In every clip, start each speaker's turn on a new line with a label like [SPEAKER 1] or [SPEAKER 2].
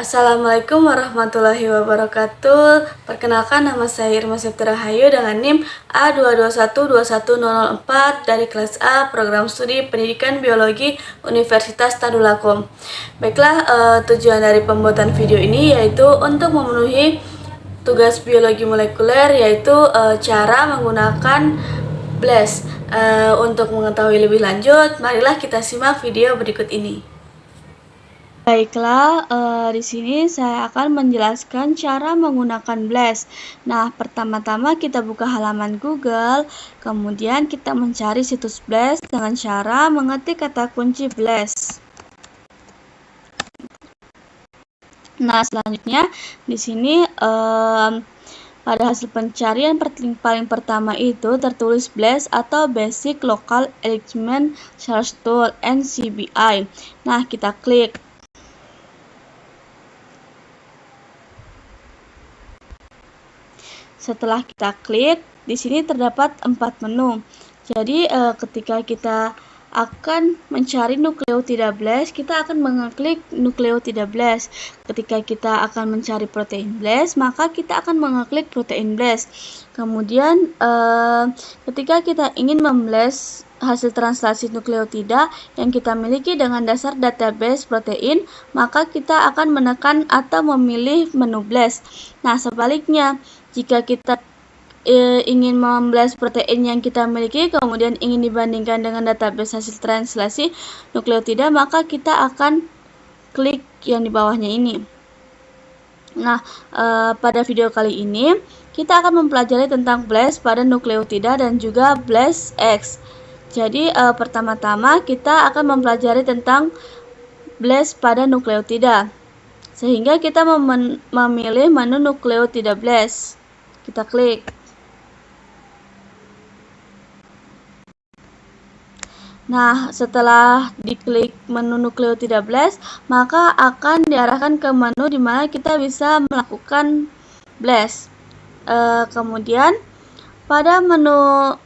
[SPEAKER 1] Assalamualaikum warahmatullahi wabarakatuh. Perkenalkan, nama saya Irma Septira Hayu dengan NIM A2212104 dari kelas A Program Studi Pendidikan Biologi Universitas Tadulako. Baiklah, tujuan dari pembuatan video ini yaitu untuk memenuhi tugas biologi molekuler, yaitu cara menggunakan BLAST. Untuk mengetahui lebih lanjut, marilah kita simak video berikut ini. Baiklah, di sini saya akan menjelaskan cara menggunakan BLAST. Nah, pertama-tama kita buka halaman Google, kemudian kita mencari situs BLAST dengan cara mengetik kata kunci BLAST. Nah, selanjutnya di sini pada hasil pencarian paling pertama itu tertulis BLAST atau Basic Local Element Search Tool (NCBI). Nah, kita klik. Setelah kita klik, di sini terdapat 4 menu. Jadi ketika kita akan mencari nukleotida BLAST, kita akan mengeklik nukleotida BLAST. Ketika kita akan mencari protein BLAST, maka kita akan mengeklik protein BLAST. Kemudian ketika kita ingin memblast hasil translasi nukleotida yang kita miliki dengan dasar database protein, maka kita akan menekan atau memilih menu BLAST. Nah, sebaliknya, jika kita ingin memblast protein yang kita miliki, kemudian ingin dibandingkan dengan database hasil translasi nukleotida, maka kita akan klik yang di bawahnya ini. Nah, pada video kali ini kita akan mempelajari tentang BLAST pada nukleotida dan juga BLAST X. Jadi pertama-tama kita akan mempelajari tentang BLAST pada nukleotida, sehingga kita memilih menu nukleotida BLAST. Kita klik. Nah, setelah diklik menu nukleotida BLAST, maka akan diarahkan ke menu di mana kita bisa melakukan BLAST. Kemudian pada menu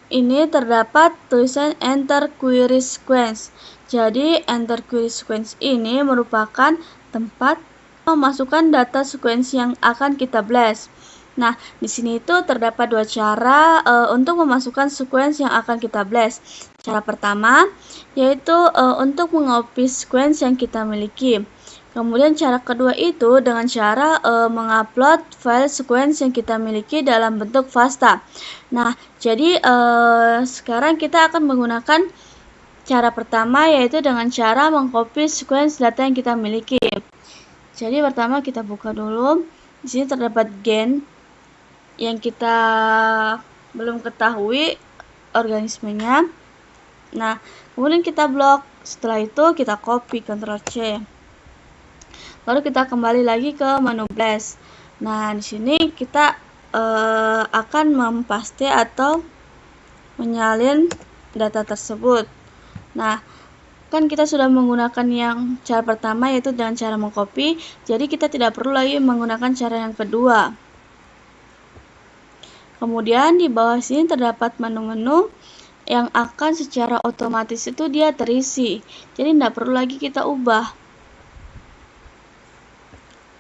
[SPEAKER 1] ini terdapat tulisan Enter Query Sequence. Jadi Enter Query Sequence ini merupakan tempat memasukkan data sequence yang akan kita BLAST. Nah, di sini itu terdapat 2 cara untuk memasukkan sequence yang akan kita BLAST. Cara pertama yaitu untuk mengcopy sequence yang kita miliki. Kemudian cara kedua itu dengan cara mengupload file sequence yang kita miliki dalam bentuk FASTA. Nah, jadi sekarang kita akan menggunakan cara pertama, yaitu dengan cara mengcopy sequence data yang kita miliki. Jadi pertama kita buka dulu. Di sini terdapat gen yang kita belum ketahui organismenya. Nah, kemudian kita blok. Setelah itu kita copy, Ctrl C. Lalu kita kembali lagi ke menu BLAST. Nah, di sini kita akan mempaste atau menyalin data tersebut. Nah, kan kita sudah menggunakan yang cara pertama, yaitu dengan cara mengcopy, jadi kita tidak perlu lagi menggunakan cara yang kedua. Kemudian di bawah sini terdapat menu-menu yang akan secara otomatis itu dia terisi, jadi tidak perlu lagi kita ubah.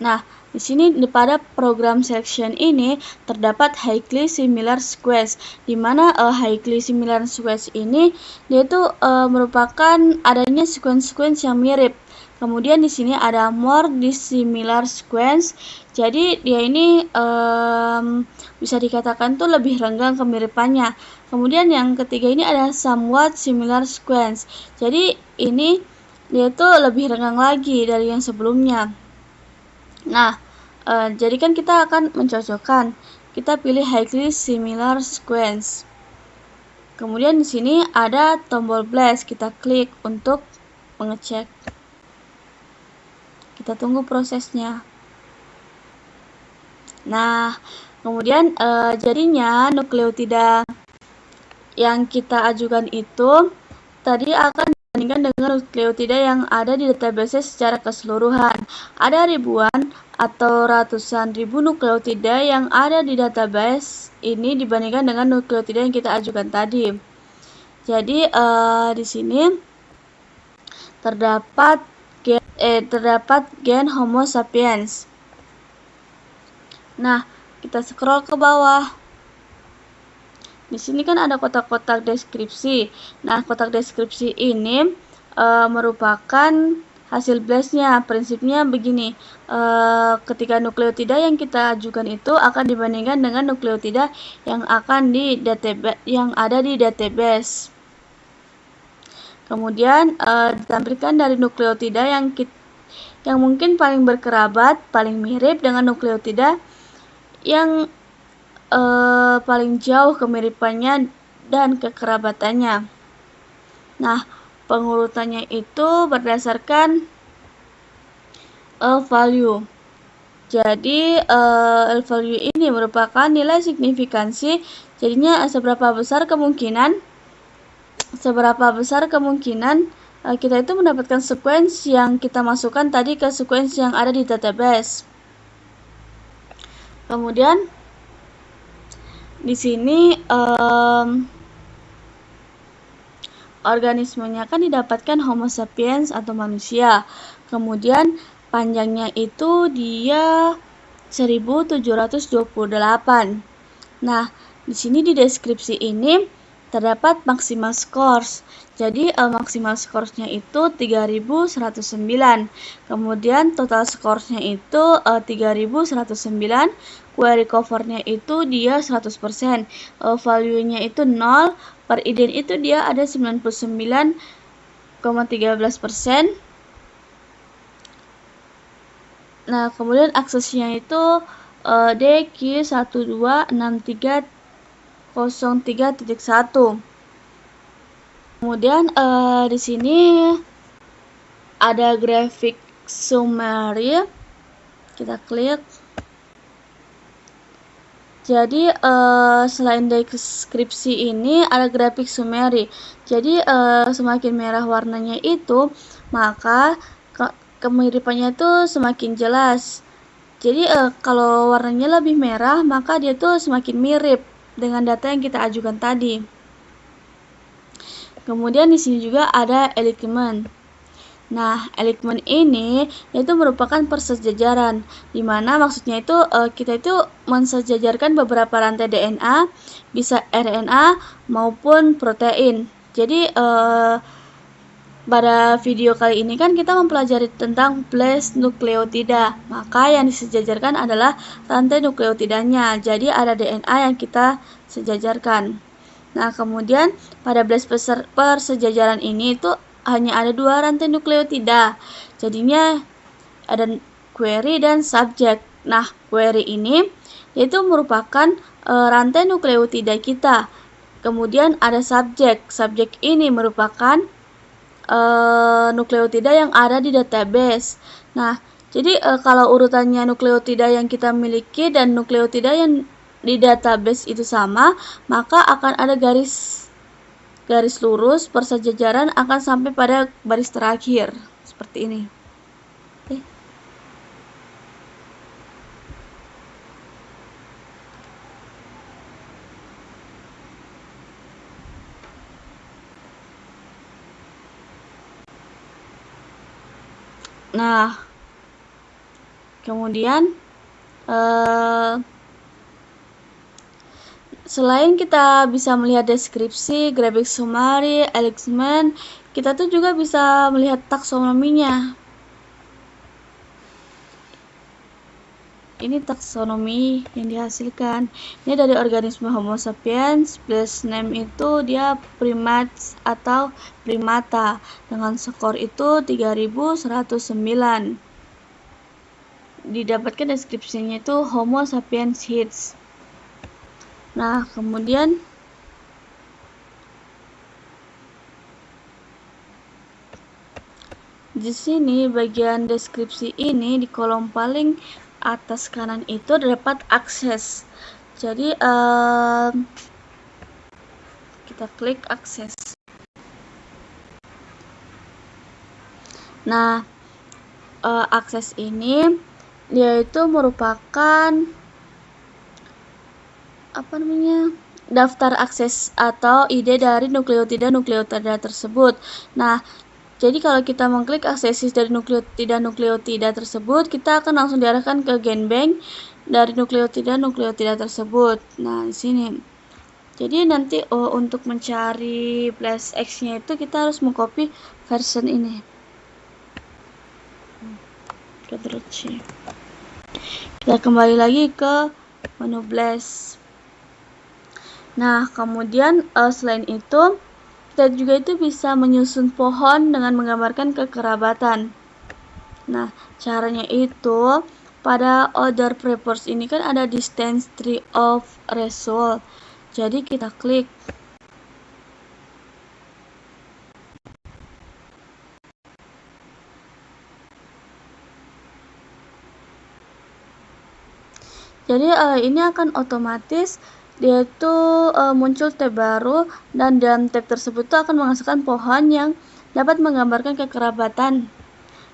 [SPEAKER 1] Nah, di sini pada program selection ini terdapat highly similar sequence, di mana highly similar sequence ini dia itu merupakan adanya sequence yang mirip. Kemudian di sini ada more dissimilar sequence, jadi dia ini bisa dikatakan tuh lebih renggang kemiripannya. Kemudian yang ketiga ini ada somewhat similar sequence, jadi ini dia tuh lebih renggang lagi dari yang sebelumnya. Nah, jadi kan kita akan mencocokkan. Kita pilih highly similar sequence. Kemudian di sini ada tombol BLAST, kita klik untuk mengecek. Kita tunggu prosesnya. Nah, kemudian jadinya nukleotida yang kita ajukan itu tadi akan dibandingkan dengan nukleotida yang ada di database secara keseluruhan. Ada ribuan atau ratusan ribu nukleotida yang ada di database ini dibandingkan dengan nukleotida yang kita ajukan tadi. Jadi di sini terdapat terdapat gen Homo sapiens. Nah, kita scroll ke bawah. Di sini kan ada kotak-kotak deskripsi. Nah, kotak deskripsi ini merupakan hasil BLAST-nya. Prinsipnya begini, ketika nukleotida yang kita ajukan itu akan dibandingkan dengan nukleotida yang ada di database. Kemudian ditampilkan dari nukleotida yang mungkin paling berkerabat, paling mirip dengan nukleotida yang paling jauh kemiripannya dan kekerabatannya. Nah, pengurutannya itu berdasarkan value. Jadi value ini merupakan nilai signifikansi. Jadinya seberapa besar kemungkinan kita itu mendapatkan sequence yang kita masukkan tadi ke sequence yang ada di database. Kemudian di sini organismenya kan didapatkan Homo sapiens atau manusia. Kemudian panjangnya itu dia 1728. Nah, di sini di deskripsi ini terdapat maximal scores. Jadi maximal scoresnya itu 3109. Kemudian total scoresnya itu 3109. Query covernya itu dia 100%. Value-nya itu 0. Per ident itu dia ada 99,13%. Nah, kemudian aksesnya itu DQ126303.1. Kemudian di sini ada grafik summary. Kita klik. Jadi selain deskripsi ini ada grafik summary. Jadi semakin merah warnanya itu, maka kemiripannya itu semakin jelas. Jadi kalau warnanya lebih merah, maka dia tuh semakin mirip dengan data yang kita ajukan tadi. Kemudian di sini juga ada alignment. Nah, alignment ini yaitu merupakan persejajaran, di mana maksudnya itu kita itu mensejajarkan beberapa rantai DNA, bisa RNA maupun protein. Jadi pada video kali ini kan kita mempelajari tentang BLAST nukleotida. Maka yang disejajarkan adalah rantai nukleotidanya. Jadi ada DNA yang kita sejajarkan. Nah, kemudian pada BLAST persejajaran ini itu hanya ada 2 rantai nukleotida. Jadinya ada query dan subject. Nah, query ini yaitu merupakan rantai nukleotida kita. Kemudian ada subject. Subject ini merupakan nukleotida yang ada di database. Nah, jadi kalau urutannya nukleotida yang kita miliki dan nukleotida yang di database itu sama, maka akan ada garis lurus persejajaran akan sampai pada baris terakhir seperti ini. Oke. Nah, kemudian selain kita bisa melihat deskripsi, grafik summary, alignment, kita tuh juga bisa melihat taksonominya. Ini taksonomi yang dihasilkan. Ini dari organisme Homo sapiens, BLAST name itu dia primates atau primata dengan skor itu 3109. Didapatkan deskripsinya itu Homo sapiens hits. Nah, kemudian di sini bagian deskripsi ini di kolom paling atas kanan itu terdapat akses. Jadi kita klik akses. Nah, akses ini yaitu merupakan daftar akses atau ID dari nukleotida tersebut. Nah, Jadi kalau kita mengklik aksesis dari nukleotida tersebut, kita akan langsung diarahkan ke GenBank dari nukleotida tersebut. Nah, di sini. Jadi nanti untuk mencari BLASTX-nya itu kita harus mengcopy version ini. Ctrl+C. Kita kembali lagi ke menu BLAST. Nah, kemudian selain itu kita juga itu bisa menyusun pohon dengan menggambarkan kekerabatan. Nah, caranya itu pada order preppers ini kan ada distance tree of result. Jadi kita klik. Jadi ini akan otomatis dia itu muncul tab baru, dan dalam tab tersebut itu akan menghasilkan pohon yang dapat menggambarkan kekerabatan.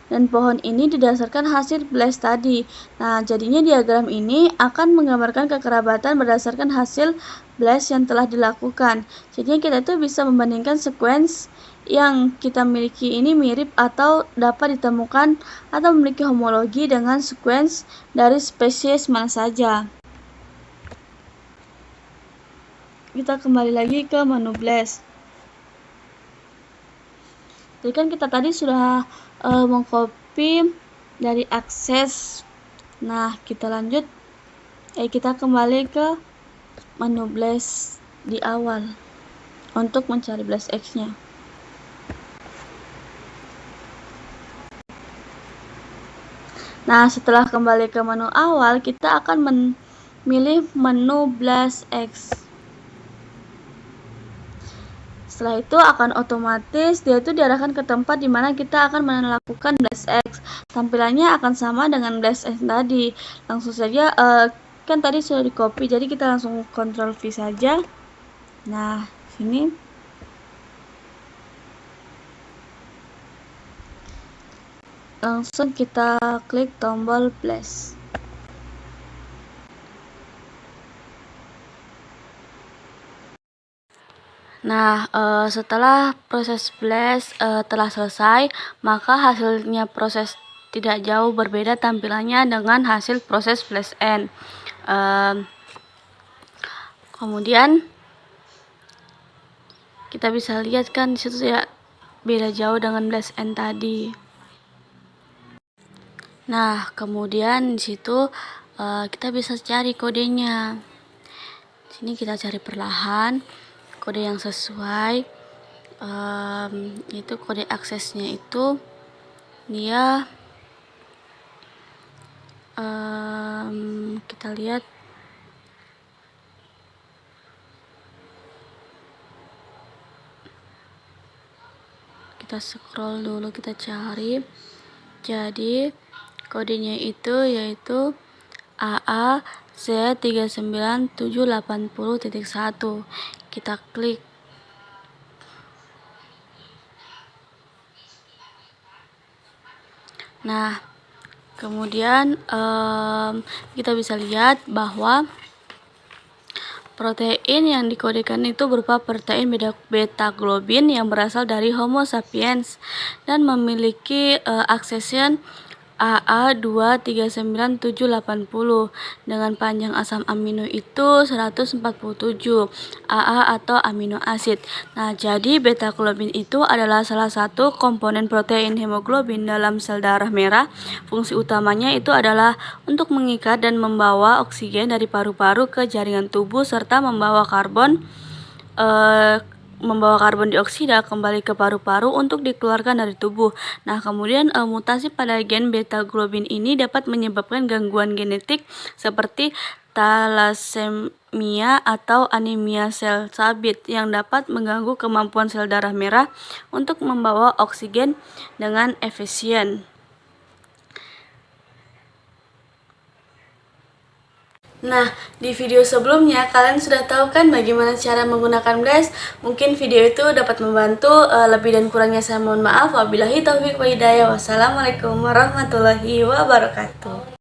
[SPEAKER 1] Dan pohon ini didasarkan hasil BLAST tadi. Nah, jadinya diagram ini akan menggambarkan kekerabatan berdasarkan hasil BLAST yang telah dilakukan. Jadi kita itu bisa membandingkan sequence yang kita miliki ini mirip atau dapat ditemukan atau memiliki homologi dengan sequence dari spesies mana saja. Kita kembali lagi ke menu BLAST. Jadi kan kita tadi sudah mengcopy dari akses. Nah, kita lanjut. Kita kembali ke menu BLAST di awal untuk mencari BLASTX-nya. Nah, setelah kembali ke menu awal, kita akan memilih menu BLASTX. Setelah itu akan otomatis dia itu diarahkan ke tempat di mana kita akan melakukan BLASTX. Tampilannya akan sama dengan BLASTX tadi. Langsung saja, kan tadi sudah di copy, jadi kita langsung Ctrl V saja. Nah, sini. Langsung kita klik tombol BLAST. Nah, setelah proses BLAST telah selesai, maka hasilnya proses tidak jauh berbeda tampilannya dengan hasil proses BLAST-N. Kemudian kita bisa lihat kan di situ tidak beda jauh dengan BLAST-N tadi. Nah, kemudian di situ kita bisa cari kodenya. Sini kita cari perlahan kode yang sesuai. Itu kode aksesnya itu dia kita lihat kita scroll dulu, kita cari. Jadi kodenya itu yaitu AA-Z39780.1. Kita klik. Nah, kemudian kita bisa lihat bahwa protein yang dikodekan itu berupa protein beta globin yang berasal dari Homo sapiens dan memiliki aksession AA23970 dengan panjang asam amino itu 147 AA atau amino asid. Nah, jadi beta globin itu adalah salah satu komponen protein hemoglobin dalam sel darah merah. Fungsi utamanya itu adalah untuk mengikat dan membawa oksigen dari paru-paru ke jaringan tubuh serta membawa karbon dioksida kembali ke paru-paru untuk dikeluarkan dari tubuh. Nah, kemudian mutasi pada gen beta globin ini dapat menyebabkan gangguan genetik seperti thalassemia atau anemia sel sabit yang dapat mengganggu kemampuan sel darah merah untuk membawa oksigen dengan efisien. Nah, di video sebelumnya kalian sudah tahu kan bagaimana cara menggunakan BLAST. Mungkin video itu dapat membantu. Lebih dan kurangnya saya mohon maaf. Wabillahi taufiq wa hidayah. Wassalamualaikum warahmatullahi wabarakatuh.